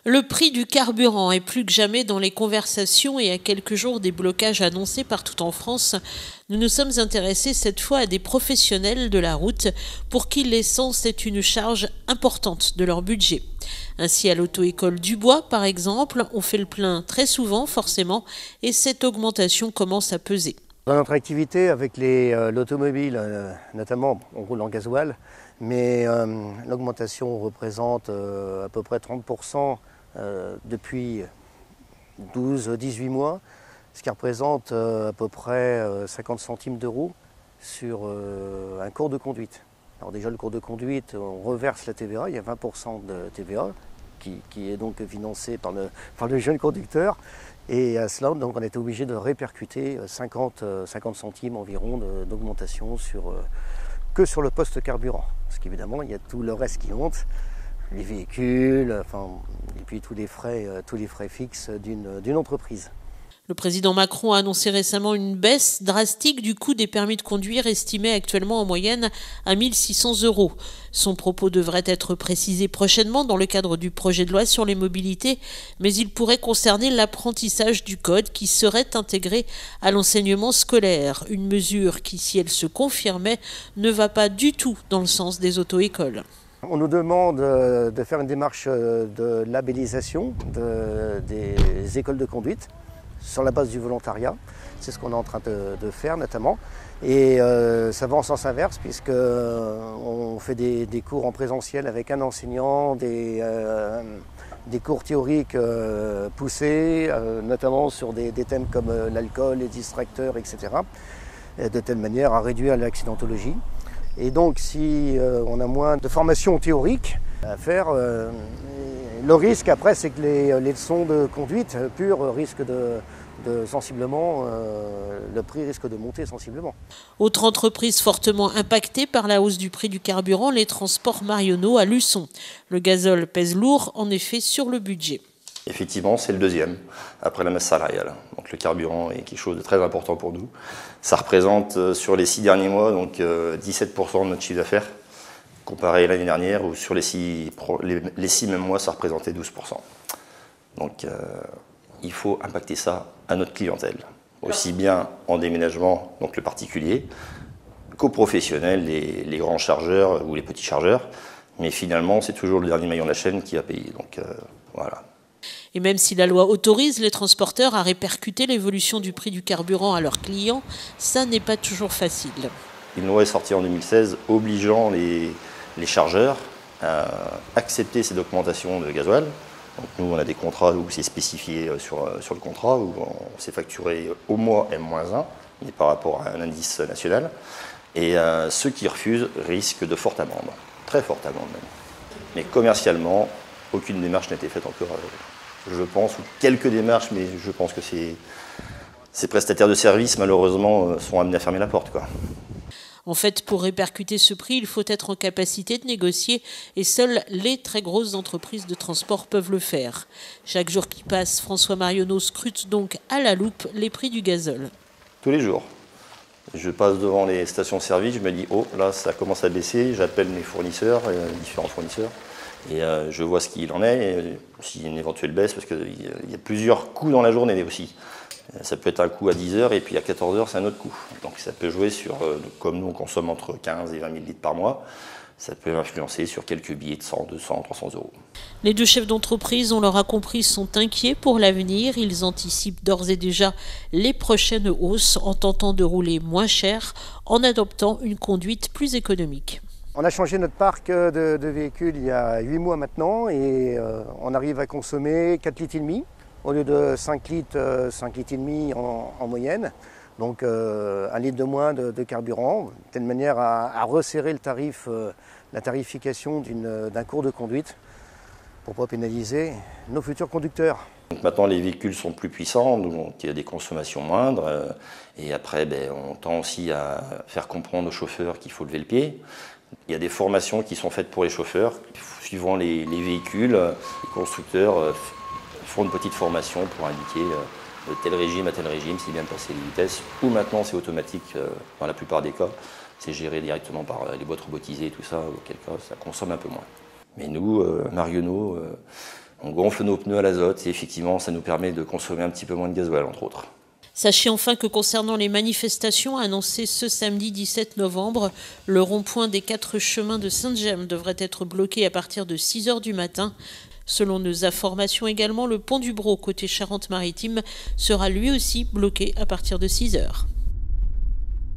Le prix du carburant est plus que jamais dans les conversations et à quelques jours des blocages annoncés partout en France, nous nous sommes intéressés cette fois à des professionnels de la route pour qui l'essence est une charge importante de leur budget. Ainsi, à l'auto-école Dubois, par exemple, on fait le plein très souvent, forcément, et cette augmentation commence à peser. Dans notre activité avec l'automobile, notamment, on roule en gasoil, mais l'augmentation représente à peu près 30% depuis 12-18 mois, ce qui représente à peu près 50 centimes d'euros sur un cours de conduite. Alors déjà le cours de conduite, on reverse la TVA, il y a 20% de TVA qui est donc financé par le jeune conducteur. Et à cela, donc, on était obligé de répercuter 50 centimes environ d'augmentation que sur le poste carburant. Parce qu'évidemment, il y a tout le reste qui monte, les véhicules, et puis tous les frais fixes d'une entreprise. Le président Macron a annoncé récemment une baisse drastique du coût des permis de conduire, estimé actuellement en moyenne à 1 600 €. Son propos devrait être précisé prochainement dans le cadre du projet de loi sur les mobilités, mais il pourrait concerner l'apprentissage du code qui serait intégré à l'enseignement scolaire. Une mesure qui, si elle se confirmait, ne va pas du tout dans le sens des auto-écoles. On nous demande de faire une démarche de labellisation des écoles de conduite sur la base du volontariat. C'est ce qu'on est en train de faire notamment. Et ça va en sens inverse puisqu'on fait des cours en présentiel avec un enseignant, des cours théoriques poussés, notamment sur des thèmes comme l'alcool, les distracteurs, etc. De telle manière à réduire l'accidentologie. Et donc si on a moins de formation théorique à faire, le risque après c'est que les leçons de conduite pure risquent sensiblement, le prix risque de monter sensiblement. Autre entreprise fortement impactée par la hausse du prix du carburant, les transports Marionneau à Luçon. Le gazole pèse lourd en effet sur le budget. Effectivement, c'est le deuxième, après la masse salariale. Donc le carburant est quelque chose de très important pour nous. Ça représente sur les 6 derniers mois donc 17% de notre chiffre d'affaires, comparé à l'année dernière où sur les 6 mêmes mois ça représentait 12%. Donc il faut impacter ça à notre clientèle, aussi bien en déménagement, donc le particulier, qu'aux professionnels, les grands chargeurs ou les petits chargeurs. Mais finalement, c'est toujours le dernier maillon de la chaîne qui va payer. Donc voilà. Et même si la loi autorise les transporteurs à répercuter l'évolution du prix du carburant à leurs clients, ça n'est pas toujours facile. Une loi est sortie en 2016 obligeant les chargeurs à accepter cette augmentation de gasoil. Donc nous, on a des contrats où c'est spécifié sur le contrat, où on s'est facturé au mois M-1, mais par rapport à un indice national. Et ceux qui refusent risquent de fortes amendes, très fortes amendes même. Mais commercialement, aucune démarche n'a été faite encore, je pense, ou quelques démarches, mais je pense que ces prestataires de services, malheureusement, sont amenés à fermer la porte, quoi. En fait, pour répercuter ce prix, il faut être en capacité de négocier et seules les très grosses entreprises de transport peuvent le faire. Chaque jour qui passe, François Marionneau scrute donc à la loupe les prix du gazole. Tous les jours. Je passe devant les stations-service, je me dis « Oh, là, ça commence à baisser », j'appelle mes fournisseurs, différents fournisseurs, et je vois ce qu'il en est, s'il y a une éventuelle baisse, parce qu'il y a plusieurs coûts dans la journée aussi. Ça peut être un coût à 10 h et puis à 14 h c'est un autre coût. Donc ça peut jouer sur, comme nous on consomme entre 15 et 20 000 litres par mois, ça peut influencer sur quelques billets de 100, 200, 300 €. Les deux chefs d'entreprise, on l'aura compris, sont inquiets pour l'avenir. Ils anticipent d'ores et déjà les prochaines hausses en tentant de rouler moins cher, en adoptant une conduite plus économique. On a changé notre parc de véhicules il y a 8 mois maintenant et on arrive à consommer 4,5 litres au lieu de 5 litres, 5,5 litres en moyenne. Donc 1 litre de moins de carburant, de telle manière à resserrer le tarif, la tarification d'un cours de conduite pour ne pas pénaliser nos futurs conducteurs. Donc maintenant les véhicules sont plus puissants, donc il y a des consommations moindres. Et après on tend aussi à faire comprendre aux chauffeurs qu'il faut lever le pied. Il y a des formations qui sont faites pour les chauffeurs. Suivant les véhicules, les constructeurs font une petite formation pour indiquer de tel régime à tel régime, c'est bien de passer les vitesses. Ou maintenant c'est automatique dans la plupart des cas. C'est géré directement par les boîtes robotisées et tout ça, auquel cas ça consomme un peu moins. Mais nous, Marionneau, On gonfle nos pneus à l'azote et effectivement, ça nous permet de consommer un petit peu moins de gasoil, entre autres. Sachez enfin que concernant les manifestations annoncées ce samedi 17 novembre, le rond-point des 4 chemins de Sainte-Gemme devrait être bloqué à partir de 6 h du matin. Selon nos informations également, le pont du Brau côté Charente-Maritime sera lui aussi bloqué à partir de 6 h.